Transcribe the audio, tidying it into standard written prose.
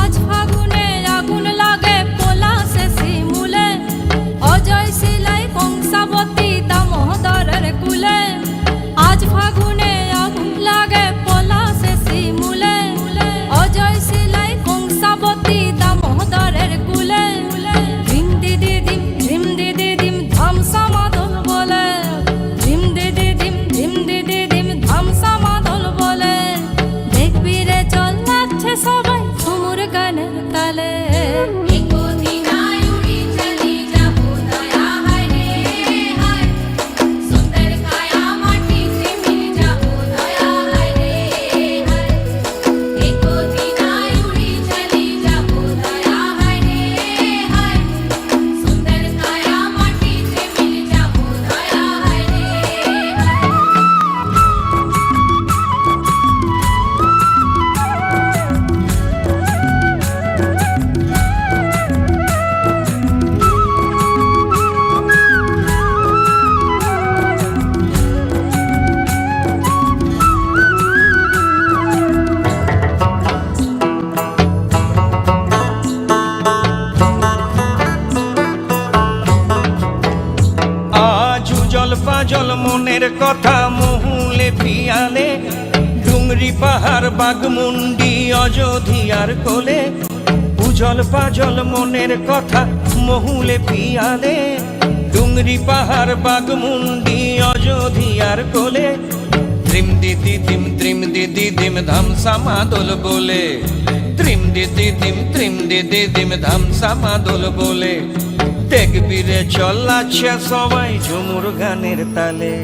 আজ ফাগুনে আগুন লাগে পলাশে শিমুলে, অজয় শিলাই কংসাবতী দামোদরের কুলে। আজ ফাগুনে আগুন লাগে পলাশে শিমুলে, অজয় শিলাই কংসাবতী দামোদরের কুলে। ধিম দিদি দিম ধামসা মাদল বলে, ধিম দিদি দিম ধামসা মাদল বলে। দেখবি রে চল লাগছে সবাই ঝুমুর গানের তালে। পাজল মনের কথা মহুলে পিয়ালে, ডুংরি পাহাড় বাগমুন্ডি অযোধিয়ার কোলে। উজল পাজল মনের কথা মহুলে পিয়ালে, ডুংরি পাহাড় বাগমুন্ডি অযোধিয়ার কোলে। ত্রিম দিদি দিম ধামসা মাদল বলে, ত্রিম দিদি দিম ধামসা মাদল বলে। দেখবি রে চল আছে সবাই ঝুমুর গানের তালে।